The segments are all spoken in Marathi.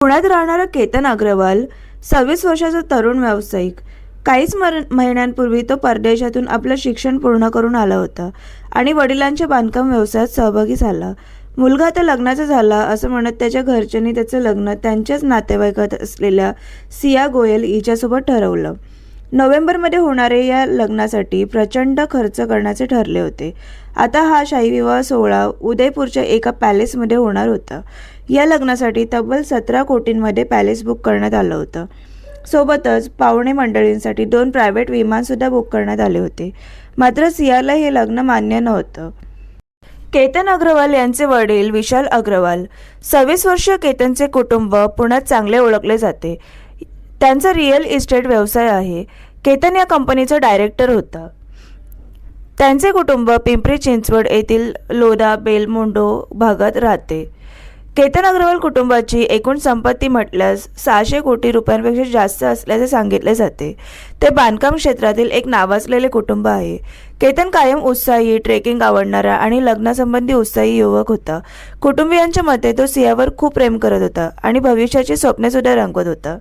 पुण्यात राहणारा केतन अग्रवाल 26 वर्षाचा तरुण व्यावसायिक काहीच महिन्यांपूर्वी तो परदेशातून आपलं शिक्षण पूर्ण करून आला होता आणि वडिलांच्या बांधकाम व्यवसायात सहभागी झाला. मुलगा आता लग्नाचा झाला असं म्हणत त्याच्या घरच्यांनी त्याचं लग्न त्यांच्याच नातेवाईकात असलेल्या सिया गोयल हिच्यासोबत ठरवलं. नोव्हेंबरमध्ये होणारे या लग्नासाठी प्रचंड खर्च करण्याचे ठरले होते. आता हा शाही विवाह सोहळा उदयपूरच्या एका पॅलेसमध्ये होणार होता. या लग्नासाठी तब्बल 17 कोटींमध्ये पॅलेस बुक करण्यात आलं होतं. सोबतच पाहुणे मंडळींसाठी 2 प्रायव्हेट विमानसुद्धा बुक करण्यात आले होते. मात्र सियाला हे लग्न मान्य नव्हतं. केतन अग्रवाल यांचे वडील विशाल अग्रवाल 26 वर्षीय केतनचे कुटुंब पुण्यात चांगले ओळखले जाते. त्यांचा रिअल इस्टेट व्यवसाय आहे. केतन या कंपनीचा डायरेक्टर होता. त्यांचे कुटुंब पिंपरी चिंचवड येथील लोधा बेलमुंडो भागात राहते. केतन अग्रवाल कुटुंबाची एकूण संपत्ती म्हटल्यास 600 कोटी रुपयांपेक्षा जास्त असल्याचे सांगितले जाते. ते बांधकाम क्षेत्रातील एक नावाजलेले कुटुंब आहे. केतन कायम उत्साही, ट्रेकिंग आवडणारा आणि लग्नासंबंधी उत्साही युवक होता. कुटुंबियांच्या मते तो सियावर खूप प्रेम करत होता आणि भविष्याची स्वप्ने सुद्धा रंगवत होता.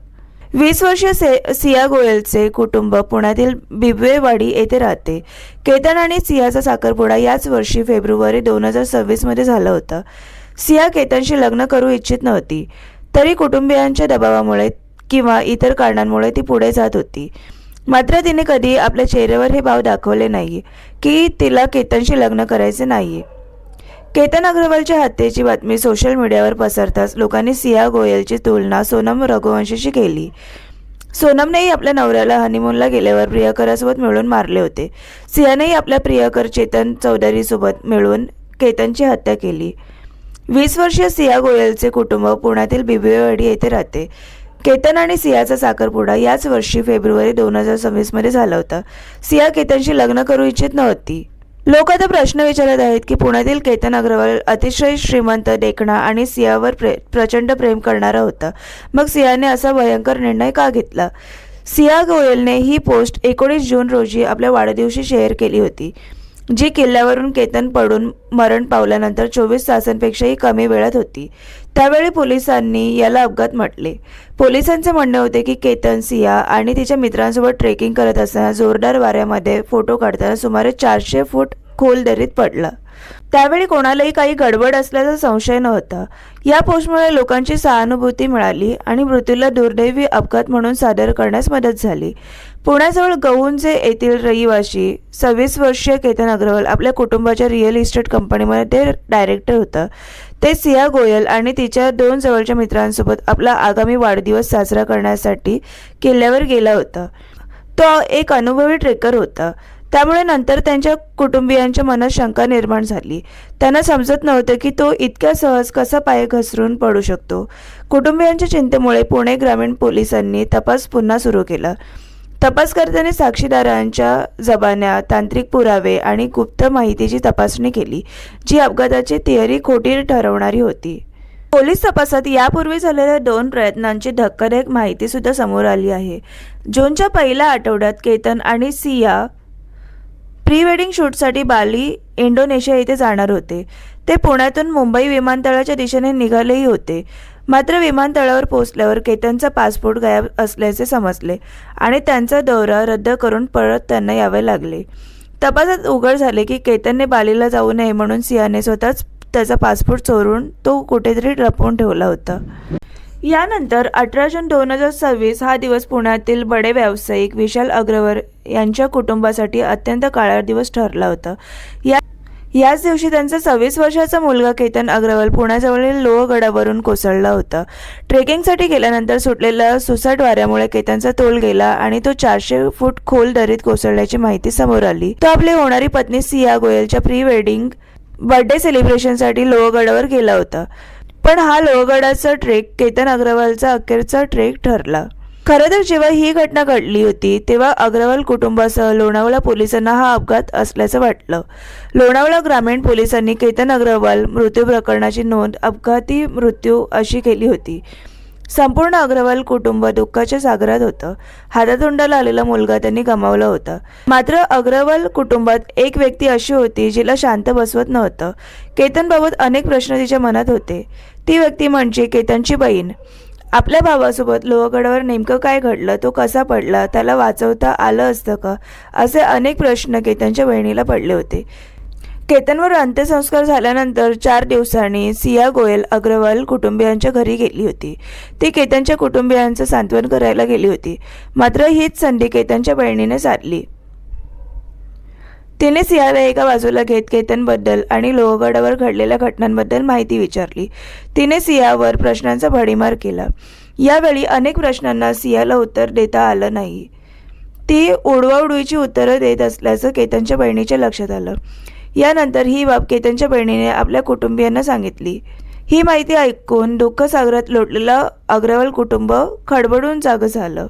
20 वर्षीय सिया गोयलचे कुटुंब पुण्यातील बिबवेवाडी येथे राहते. केतन आणि सियाचा साखरपुडा याच वर्षी फेब्रुवारी 2026 मध्ये झाला होता. सिया केतनशी लग्न करू इच्छित नव्हती, तरी कुटुंबियांच्या दबावामुळे किंवा इतर कारणांमुळे ती पुढे जात होती. मात्र तिने कधी आपल्या चेहऱ्यावर हे भाव दाखवले नाही की तिला केतनशी लग्न करायचे नाहीये. केतन अग्रवालच्या हत्येची बातमी सोशल मीडियावर पसरताच लोकांनी सिया गोयलची तुलना सोनम रघुवंशीशी केली. सोनमनेही आपल्या नवऱ्याला हनीमूनला गेल्यावर प्रियकरासोबत मिळून मारले होते. सियानेही आपल्या प्रियकर चेतन चौधरीसोबत मिळून केतनची हत्या केली. 20 वर्षीय सिया गोयलचे कुटुंब पुण्यातील बिबवेवाडी येथे राहते. केतन आणि सियाचा साखरपुडा याच वर्षी फेब्रुवारी 2026 मध्ये झाला होता. सिया केतनशी लग्न करू इच्छित नव्हती. लोक आता प्रश्न विचारत आहेत की पुण्यातील केतन अग्रवाल अतिशय श्रीमंत, देखणा आणि सियावर प्रचंड प्रेम करणारा होता. मग सियाने असा भयंकर निर्णय का घेतला? सिया गोयलने ही पोस्ट 19 जून रोजी आपल्या वाढदिवशी शेअर केली होती, जी किल्ल्यावरून केतन पडून मरण पावल्यानंतर 24 तासांपेक्षाही कमी वेळात होती. त्यावेळी पोलिसांनी याला अपघात म्हटले. पोलिसांचे म्हणणे होते की केतन सिया आणि तिच्या मित्रांसोबत ट्रेकिंग करत असताना जोरदार वाऱ्यामध्ये फोटो काढताना सुमारे 400 फूट खोल दरीत पडला. त्यावेळी कोणालाही काही गडबड असल्याचा संशय नव्हता. या पोस्टमुळे लोकांची सहानुभूती मिळाली आणि मृत्यूला दुर्दैवी अपघात म्हणून सादर करण्यास मदत झाली. पुण्याजवळ गहुंजे येथील रहिवासी 26 वर्षीय केतन अग्रवाल आपल्या कुटुंबाच्या रिअल इस्टेट कंपनीमध्ये डायरेक्टर होता. ते सिया गोयल आणि तिच्या 2 जवळच्या मित्रांसोबत आपला आगामी वाढदिवस साजरा करण्यासाठी किल्ल्यावर गेला होता. तो एक अनुभवी ट्रेकर होता. त्यामुळे नंतर त्यांच्या कुटुंबियांच्या मनात शंका निर्माण झाली. त्यांना समजत नव्हतं की तो इतक्या सहज कसा पाय घसरून पडू शकतो. कुटुंबियांच्या चिंतेमुळे पुणे ग्रामीण पोलिसांनी तपास पुन्हा सुरू केला. तपासकर्त्यांनी साक्षीदारांच्या जबान्या, तांत्रिक पुरावे आणि गुप्त माहितीची तपासणी केली, जी अपघाताची थिअरी खोटी ठरवणारी होती. पोलीस तपासात यापूर्वी झालेल्या 2 प्रयत्नांची धक्कादायक माहिती सुद्धा समोर आली आहे. जूनच्या पहिल्या आठवड्यात केतन आणि सिया प्री वेडिंग शूटसाठी बाली, इंडोनेशिया येथे जाणार होते. ते पुण्यातून मुंबई विमानतळाच्या दिशेने निघालेही होते. मात्र विमानतळावर पोहोचल्यावर केतनचा पासपोर्ट गायब असल्याचे समजले आणि त्यांचा दौरा रद्द करून परत त्यांना यावे लागले. तपासात उघड झाले की केतनने बालीला जाऊ नये म्हणून सियाने स्वतःच त्याचा पासपोर्ट चोरून तो कुठेतरी लपवून ठेवला होता. यानंतर 18 जून 2026 हा दिवस पुण्यातील बडे व्यावसायिक विशाल अग्रवाल यांच्या कुटुंबासाठी अत्यंत काळा दिवस ठरला होता. याच दिवशी त्यांचा 26 वर्षाचा मुलगा केतन अग्रवाल पुण्याजवळील लोहगडावरून कोसळला होता. ट्रेकिंगसाठी गेल्यानंतर सुटलेल्या सुसाट वाऱ्यामुळे केतनचा तोल गेला आणि तो 400 फूट खोल दरीत कोसळल्याची माहिती समोर आली. तो आपली होणारी पत्नी सिया गोयलच्या प्री वेडिंग बर्थडे सेलिब्रेशनसाठी लोहगडावर गेला होता. पण हा लोहगडाचा ट्रेक केतन अग्रवालचा अखेरचा ट्रेक ठरला. खरं तर जेव्हा ही घटना घडली होती तेव्हा अग्रवाल कुटुंबासह लोणावळा पोलिसांना हा अपघात असल्याचं वाटलं. लोणावळा ग्रामीण पोलिसांनी केतन अग्रवाल मृत्यू प्रकरणाची नोंद अपघाती मृत्यू अशी केली होती. संपूर्ण अग्रवाल कुटुंब दुःखाच्या सागरात होतं. हातातोंडाला आलेला मुलगा त्यांनी गमावला होता. मात्र अग्रवाल कुटुंबात एक व्यक्ती अशी होती जिला शांत बसवत नव्हतं. केतनबाबत अनेक प्रश्न तिच्या मनात होते. ती व्यक्ती म्हणजे केतनची बहीण. आपल्या भावासोबत लोहगडावर नेमकं काय घडलं, तो कसा पडला, त्याला वाचवता आलं असतं का, असे अनेक प्रश्न केतनच्या बहिणीला पडले होते. केतनवर अंत्यसंस्कार झाल्यानंतर 4 दिवसांनी सिया गोयल अग्रवाल कुटुंबियांच्या घरी गेली होती. ती केतनच्या कुटुंबियांचं सांत्वन करायला गेली होती. मात्र हीच संधी केतनच्या बहिणीने साधली. तिने सियाला एका बाजूला घेत केतनबद्दल आणि लोहगडावर घडलेल्या घटनांबद्दल माहिती विचारली. तिने सियावर प्रश्नांचा भडीमार केला. यावेळी अनेक प्रश्नांना सियाला उत्तर देता आलं नाही. ती उडवाउडवीची उत्तरं देत असल्याचं केतनच्या बहिणीच्या लक्षात आलं. यानंतर ही बाब केतनच्या बहिणीने आपल्या कुटुंबियांना सांगितली. ही माहिती ऐकून दुःखसागरात लोटलेलं अग्रवाल कुटुंब खडबडून जागं झालं.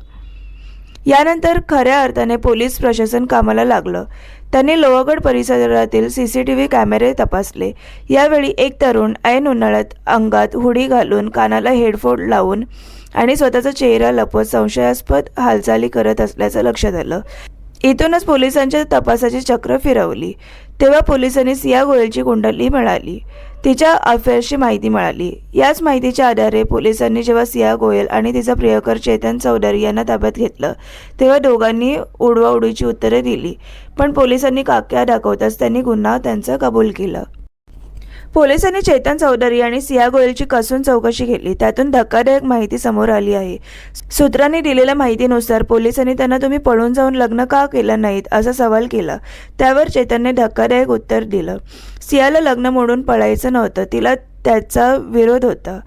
यानंतर खऱ्या अर्थाने पोलीस प्रशासन कामाला लागलं. त्यांनी लोहगड परिसरातील CCTV कॅमेरे तपासले. यावेळी एक तरुण ऐन उन्हाळ्यात अंगात हुडी घालून, कानाला हेडफोन लावून आणि स्वतःचा चेहरा लपवत संशयास्पद हालचाली करत असल्याचं लक्षात आलं. इथूनच पोलिसांच्या तपासाची चक्र फिरवली. तेव्हा पोलिसांनी सिया गोयलची कुंडली मिळाली. तिच्या अफेअर्सची माहिती मिळाली. याच माहितीच्या आधारे पोलिसांनी जेव्हा सिया गोयल आणि तिचा प्रियकर चेतन चौधरी यांना ताब्यात घेतलं, तेव्हा दोघांनी उडवाउडवीची उत्तरे दिली. पण पोलिसांनी काक्या दाखवताच त्यांनी गुन्हा त्यांचा कबूल केला. पोलिसांनी चेतन चौधरी आणि सिया गोयलची कसून चौकशी केली. त्यातून धक्कादायक माहिती समोर आली आहे. सूत्रांनी दिलेल्या माहितीनुसार पोलिसांनी त्यांना तुम्ही पळून जाऊन लग्न का केलं नाहीत असा सवाल केला. त्यावर चेतनने धक्कादायक उत्तर दिलं. सियाला लग्न मोडून पळायचं नव्हतं, तिला त्याचा विरोध होता.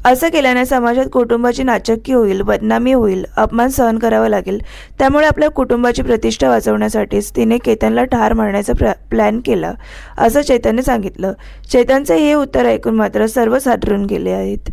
असं केल्याने समाजात कुटुंबाची नाचक्की होईल, बदनामी होईल, अपमान सहन करावा लागेल. त्यामुळे आपल्या कुटुंबाची प्रतिष्ठा वाचवण्यासाठीच तिने केतनला ठार मारण्याचा प्लॅन केला, असं चेतनने सांगितलं. चेतनचे हे उत्तर ऐकून मात्र सर्व हादरून गेले आहेत.